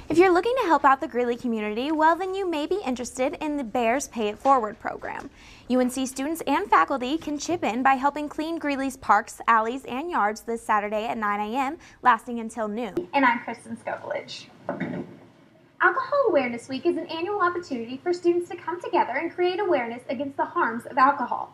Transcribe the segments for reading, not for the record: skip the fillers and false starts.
If you're looking to help out the Greeley community, well then you may be interested in the Bears Pay It Forward program. UNC students and faculty can chip in by helping clean Greeley's parks, alleys, and yards this Saturday at 9 a.m., lasting until noon. And I'm Kristen Skopelich. Alcohol Awareness Week is an annual opportunity for students to come together and create awareness against the harms of alcohol.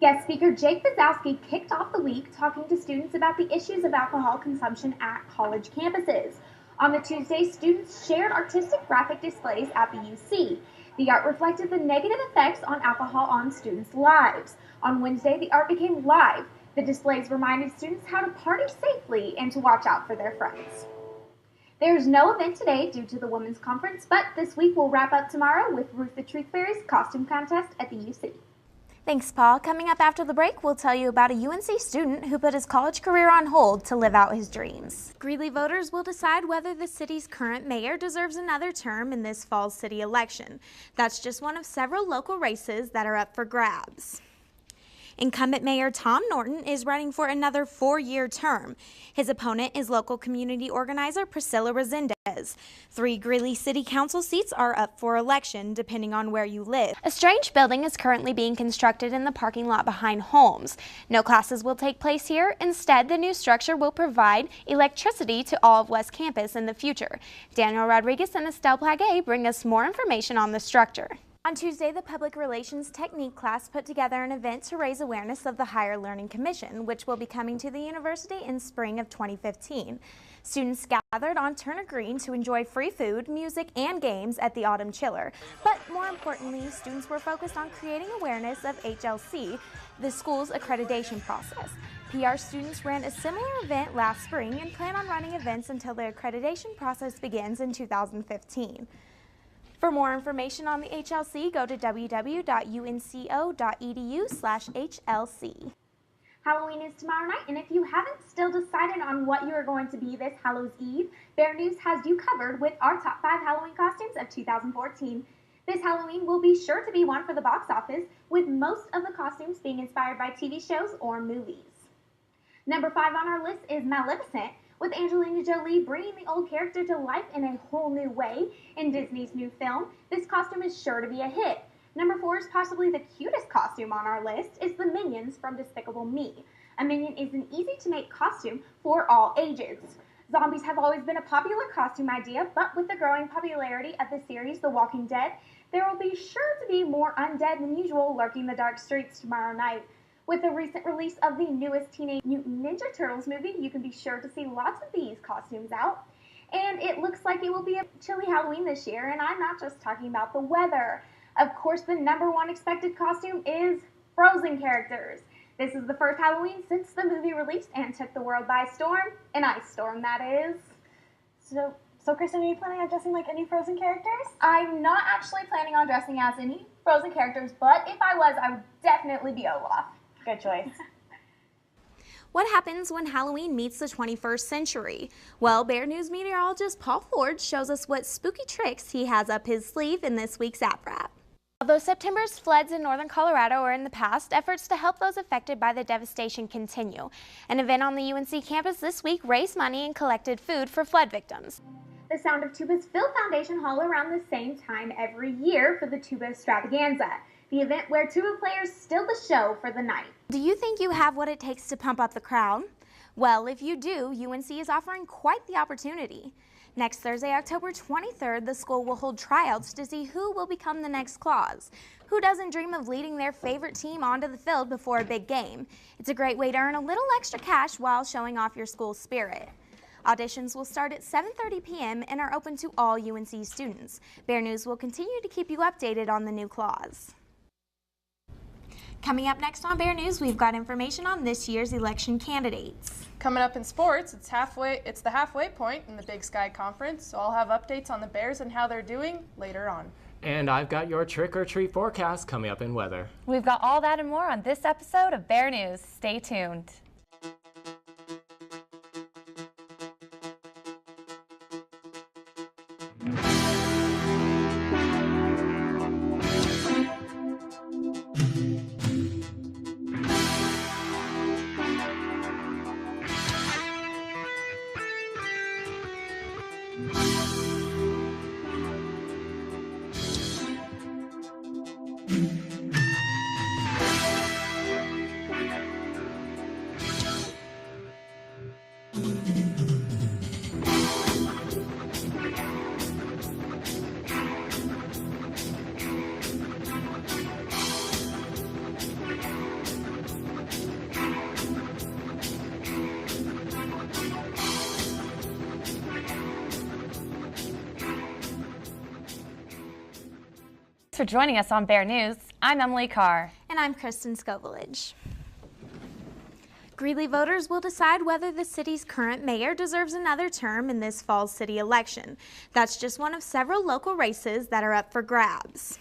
Guest speaker Jake Bazowski kicked off the week talking to students about the issues of alcohol consumption at college campuses. On the Tuesday, students shared artistic graphic displays at the UC. The art reflected the negative effects on alcohol on students' lives. On Wednesday, the art became live. The displays reminded students how to party safely and to watch out for their friends. There's no event today due to the Women's Conference, but this week will wrap up tomorrow with Ruth the Truth Fairy's costume contest at the UC. Thanks, Paul. Coming up after the break, we'll tell you about a UNC student who put his college career on hold to live out his dreams. Greeley voters will decide whether the city's current mayor deserves another term in this fall's city election. That's just one of several local races that are up for grabs. Incumbent Mayor Tom Norton is running for another 4-year term. His opponent is local community organizer Priscilla Resendez. 3 Greeley City Council seats are up for election, depending on where you live. A strange building is currently being constructed in the parking lot behind Holmes. No classes will take place here. Instead, the new structure will provide electricity to all of West Campus in the future. Daniel Rodriguez and Estelle Plaguet bring us more information on the structure. On Tuesday, the Public Relations Technique class put together an event to raise awareness of the Higher Learning Commission, which will be coming to the university in spring of 2015. Students gathered on Turner Green to enjoy free food, music, and games at the Autumn Chiller. But more importantly, students were focused on creating awareness of HLC, the school's accreditation process. PR students ran a similar event last spring and plan on running events until the accreditation process begins in 2015. For more information on the HLC, go to www.unco.edu/HLC. Halloween is tomorrow night, and if you haven't still decided on what you are going to be this Hallows Eve, Bear News has you covered with our top 5 Halloween costumes of 2014. This Halloween will be sure to be one for the box office, with most of the costumes being inspired by TV shows or movies. Number 5 on our list is Maleficent, with Angelina Jolie bringing the old character to life in a whole new way in Disney's new film. This costume is sure to be a hit. Number 4 is possibly the cutest costume on our list. It's the Minions from Despicable Me. A Minion is an easy-to-make costume for all ages. Zombies have always been a popular costume idea, but with the growing popularity of the series The Walking Dead, there will be sure to be more undead than usual lurking the dark streets tomorrow night. With the recent release of the newest Teenage Mutant Ninja Turtles movie, you can be sure to see lots of these costumes out. And it looks like it will be a chilly Halloween this year, and I'm not just talking about the weather. Of course, the number 1 expected costume is Frozen characters. This is the first Halloween since the movie released and took the world by storm. An ice storm, that is. So Kristen, are you planning on dressing like any Frozen characters? I'm not actually planning on dressing as any Frozen characters, but if I was, I would definitely be Olaf. Good choice. What happens when Halloween meets the 21st century? Well, Bear News meteorologist Paul Ford shows us what spooky tricks he has up his sleeve in this week's App Wrap. Although September's floods in northern Colorado are in the past, efforts to help those affected by the devastation continue. An event on the UNC campus this week raised money and collected food for flood victims. The Sound of Tuba's Phil Foundation Hall around the same time every year for the Tuba Extravaganza, the event where tuba players steal the show for the night. Do you think you have what it takes to pump up the crowd? Well, if you do, UNC is offering quite the opportunity. Next Thursday, October 23rd, the school will hold tryouts to see who will become the next Claus. Who doesn't dream of leading their favorite team onto the field before a big game? It's a great way to earn a little extra cash while showing off your school's spirit. Auditions will start at 7:30 p.m. and are open to all UNC students. Bear News will continue to keep you updated on the new Claus. Coming up next on Bear News, we've got information on this year's election candidates. Coming up in sports, it's the halfway point in the Big Sky Conference, so I'll have updates on the Bears and how they're doing later on. And I've got your trick or treat forecast coming up in weather. We've got all that and more on this episode of Bear News. Stay tuned. Thanks for joining us on Bear News. I'm Emily Carr. And I'm Kristen Skovalich. Greeley voters will decide whether the city's current mayor deserves another term in this fall's city election. That's just one of several local races that are up for grabs.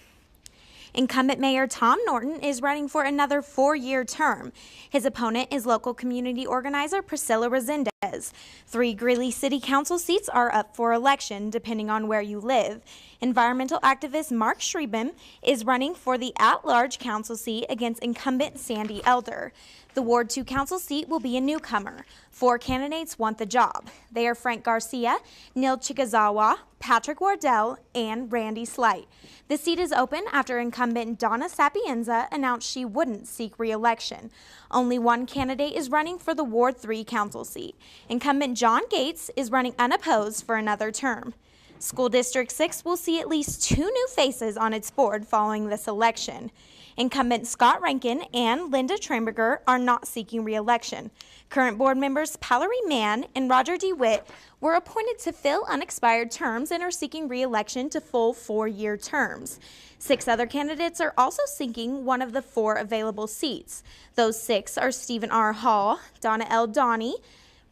Incumbent Mayor Tom Norton is running for another 4-year term. His opponent is local community organizer Priscilla Resendez. 3 Greeley City Council seats are up for election, depending on where you live. Environmental activist Mark Schrieben is running for the at-large council seat against incumbent Sandy Elder. The Ward 2 council seat will be a newcomer. 4 candidates want the job. They are Frank Garcia, Neil Chikazawa, Patrick Wardell, and Randy Slight. The seat is open after incumbent Donna Sapienza announced she wouldn't seek re-election. Only one candidate is running for the Ward 3 council seat. Incumbent John Gates is running unopposed for another term. School District 6 will see at least 2 new faces on its board following this election. Incumbent Scott Rankin and Linda Tramberger are not seeking re-election. Current board members Pallery Mann and Roger DeWitt were appointed to fill unexpired terms and are seeking re-election to full 4-year terms. 6 other candidates are also seeking one of the 4 available seats. Those 6 are Stephen R. Hall, Donna L. Donnie,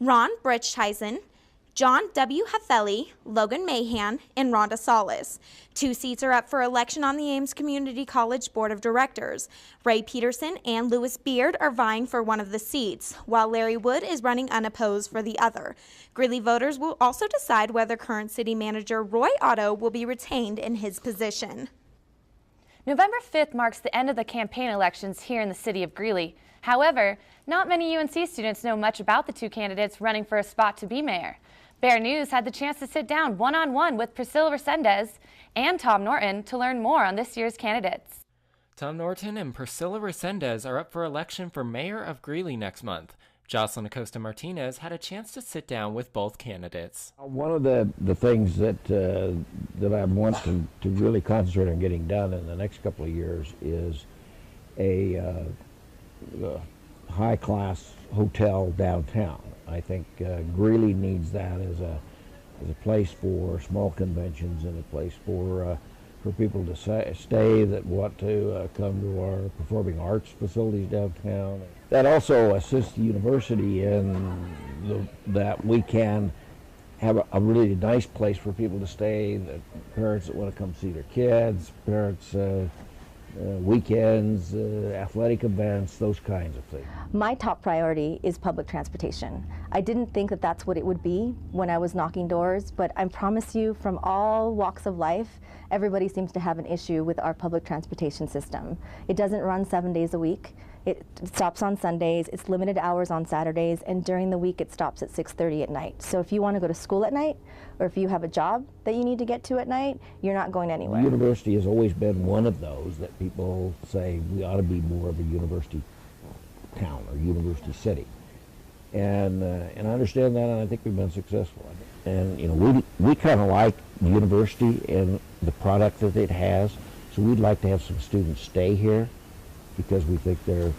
Ron Bretscheisen, John W. Hafeli, Logan Mahan, and Rhonda Salas. 2 seats are up for election on the Ames Community College Board of Directors. Ray Peterson and Lewis Beard are vying for one of the seats, while Larry Wood is running unopposed for the other. Greeley voters will also decide whether current city manager Roy Otto will be retained in his position. November 5th marks the end of the campaign elections here in the city of Greeley. However, not many UNC students know much about the 2 candidates running for a spot to be mayor. Bear News had the chance to sit down one-on-one with Priscilla Resendez and Tom Norton to learn more on this year's candidates. Tom Norton and Priscilla Resendez are up for election for mayor of Greeley next month. Jocelyn Acosta Martinez had a chance to sit down with both candidates. One of the things that I want to really concentrate on getting done in the next couple of years is a high-class hotel downtown. I think Greeley needs that as a place for small conventions and a place for people to stay that want to come to our performing arts facilities downtown. That also assists the university in that we can have a really nice place for people to stay, the parents that want to come see their kids, parents weekends, athletic events, those kinds of things. My top priority is public transportation. I didn't think that that's what it would be when I was knocking doors, but I promise you, from all walks of life, everybody seems to have an issue with our public transportation system. It doesn't run 7 days a week. It stops on Sundays, it's limited hours on Saturdays, and during the week it stops at 6:30 at night. So if you want to go to school at night, or if you have a job that you need to get to at night, you're not going anywhere. The university has always been one of those that people say we ought to be more of a university town or university city. And I understand that, and I think we've been successful. And you know, we kind of like the university and the product that it has, so we'd like to have some students stay here, because we think it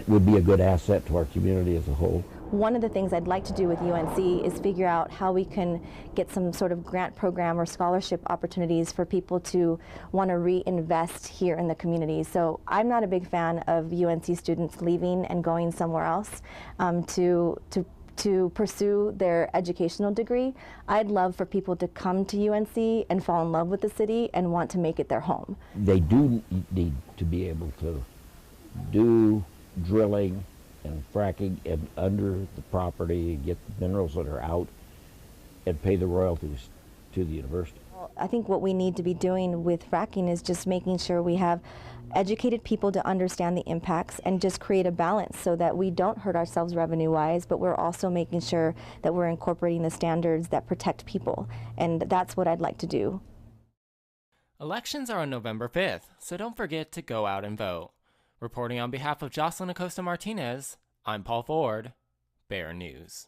would be a good asset to our community as a whole. One of the things I'd like to do with UNC is figure out how we can get some sort of grant program or scholarship opportunities for people to want to reinvest here in the community. So I'm not a big fan of UNC students leaving and going somewhere else to pursue their educational degree. I'd love for people to come to UNC and fall in love with the city and want to make it their home. They do need to be able to do drilling and fracking and under the property, get the minerals that are out, and pay the royalties to the university. Well, I think what we need to be doing with fracking is just making sure we have educated people to understand the impacts and just create a balance so that we don't hurt ourselves revenue-wise, but we're also making sure that we're incorporating the standards that protect people, and that's what I'd like to do. Elections are on November 5th, so don't forget to go out and vote. Reporting on behalf of Jocelyn Acosta Martinez, I'm Paul Ford. Bear News.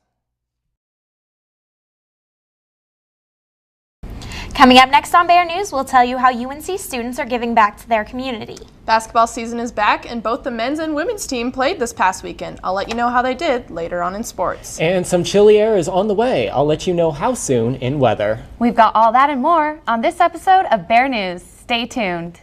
Coming up next on Bear News, we'll tell you how UNC students are giving back to their community. Basketball season is back, and both the men's and women's team played this past weekend. I'll let you know how they did later on in sports. And some chilly air is on the way. I'll let you know how soon in weather. We've got all that and more on this episode of Bear News. Stay tuned.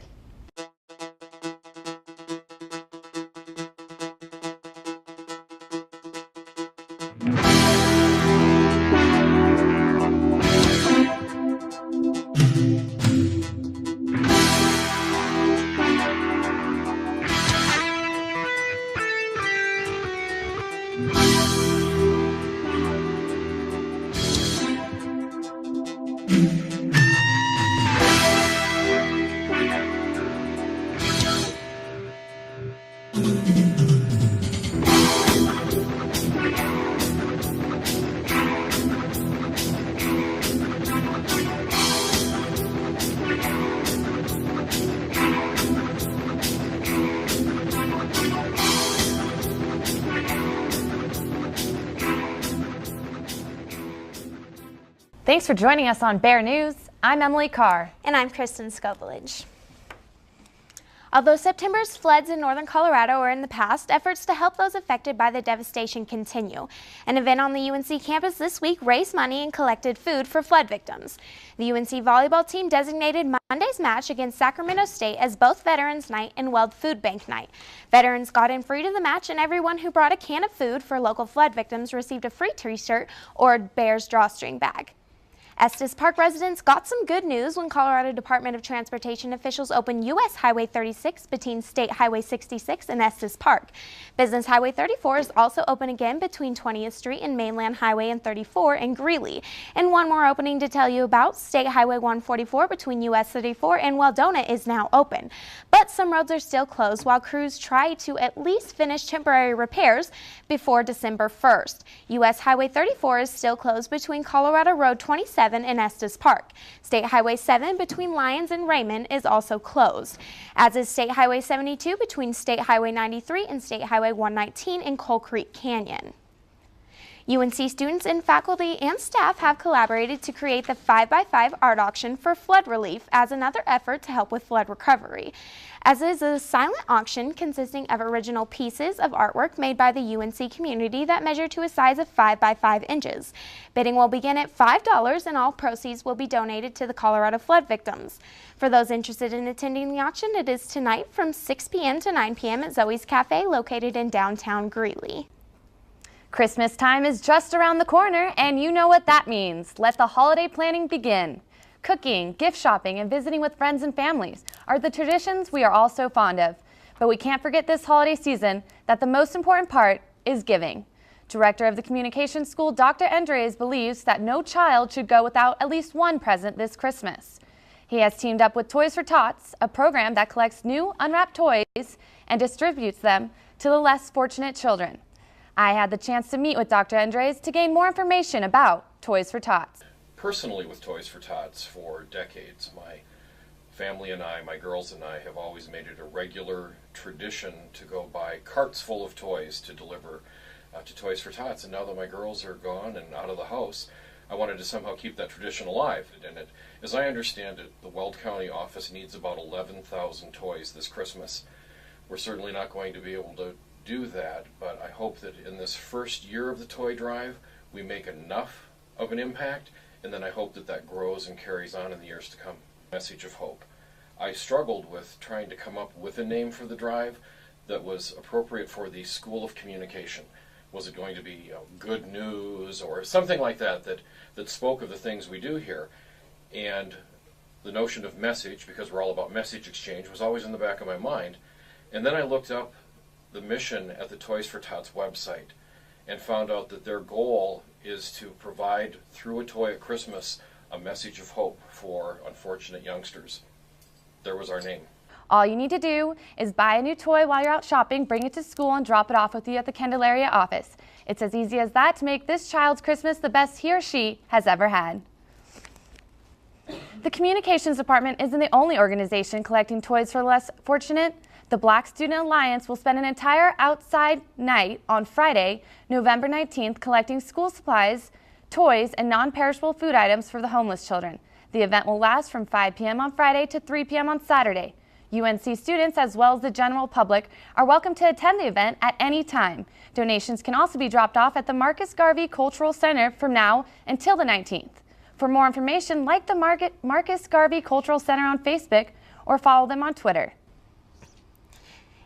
Thanks for joining us on Bear News. I'm Emily Carr. And I'm Kristen Skobelige. Although September's floods in northern Colorado are in the past, efforts to help those affected by the devastation continue. An event on the UNC campus this week raised money and collected food for flood victims. The UNC volleyball team designated Monday's match against Sacramento State as both Veterans Night and Weld Food Bank Night. Veterans got in free to the match, and everyone who brought a can of food for local flood victims received a free t-shirt or a Bears drawstring bag. Estes Park residents got some good news when Colorado Department of Transportation officials opened U.S. Highway 36 between State Highway 66 and Estes Park. Business Highway 34 is also open again between 20th Street and Mainland Highway and 34 in Greeley. And one more opening to tell you about, State Highway 144 between U.S. 34 and Weldona is now open. But some roads are still closed while crews try to at least finish temporary repairs before December 1st. U.S. Highway 34 is still closed between Colorado Road 27 and Estes Park. State Highway 7 between Lyons and Raymond is also closed, as is State Highway 72 between State Highway 93 and State Highway 119 in Coal Creek Canyon. UNC students and faculty and staff have collaborated to create the 5x5 art auction for flood relief as another effort to help with flood recovery. As is a silent auction consisting of original pieces of artwork made by the UNC community that measure to a size of 5 by 5 inches. Bidding will begin at $5 and all proceeds will be donated to the Colorado flood victims. For those interested in attending the auction, it is tonight from 6 p.m. to 9 p.m. at Zoe's Cafe located in downtown Greeley. Christmas time is just around the corner, and you know what that means. Let the holiday planning begin. Cooking, gift shopping, and visiting with friends and families are the traditions we are all so fond of. But we can't forget this holiday season that the most important part is giving. Director of the Communications School, Dr. Andres, believes that no child should go without at least one present this Christmas. He has teamed up with Toys for Tots, a program that collects new unwrapped toys and distributes them to the less fortunate children. I had the chance to meet with Dr. Andres to gain more information about Toys for Tots. Personally with Toys for Tots for decades, my family and I, my girls and I, have always made it a regular tradition to go buy carts full of toys to deliver to Toys for Tots. And now that my girls are gone and out of the house, I wanted to somehow keep that tradition alive. And as I understand it, the Weld County office needs about 11,000 toys this Christmas. We're certainly not going to be able to do that, but I hope that in this first year of the toy drive, we make enough of an impact, and then I hope that that grows and carries on in the years to come. Message of hope. I struggled with trying to come up with a name for the drive that was appropriate for the School of Communication. Was it going to be Good News or something like that, that spoke of the things we do here? And the notion of message, because we're all about message exchange, was always in the back of my mind. And then I looked up the mission at the Toys for Tots website and found out that their goal is to provide, through a toy at Christmas, a message of hope for unfortunate youngsters. There was our name. All you need to do is buy a new toy while you're out shopping, bring it to school, and drop it off with you at the Candelaria office. It's as easy as that to make this child's Christmas the best he or she has ever had. The Communications Department isn't the only organization collecting toys for the less fortunate. The Black Student Alliance will spend an entire outside night on Friday, November 19th, collecting school supplies, toys, and non-perishable food items for the homeless children. The event will last from 5 p.m. on Friday to 3 p.m. on Saturday. UNC students, as well as the general public, are welcome to attend the event at any time. Donations can also be dropped off at the Marcus Garvey Cultural Center from now until the 19th. For more information, like the Marcus Garvey Cultural Center on Facebook or follow them on Twitter.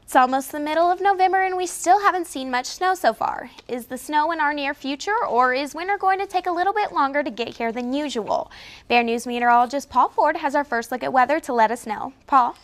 It's almost the middle of November and we still haven't seen much snow so far. Is the snow in our near future, or is winter going to take a little bit longer to get here than usual? Bear News meteorologist Paul Ford has our first look at weather to let us know. Paul?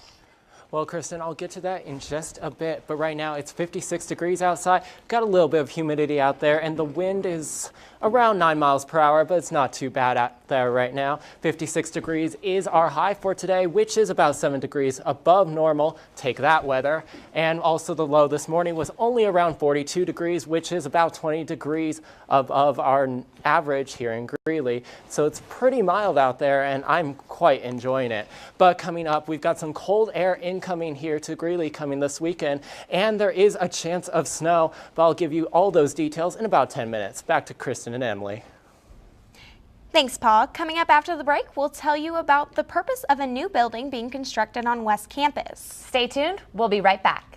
Well, Kristen, I'll get to that in just a bit, but right now it's 56 degrees outside. Got a little bit of humidity out there, and the wind is around 9 miles per hour, but it's not too bad out there right now. 56 degrees is our high for today, which is about 7 degrees above normal. Take that weather. And also the low this morning was only around 42 degrees, which is about 20 degrees above our average here in Greeley. So it's pretty mild out there, and I'm quite enjoying it. But coming up, we've got some cold air incoming here to Greeley coming this weekend, and there is a chance of snow, but I'll give you all those details in about 10 minutes. Back to Kristen and Emily. Thanks, Paul. Coming up after the break, we'll tell you about the purpose of a new building being constructed on West Campus. Stay tuned. We'll be right back.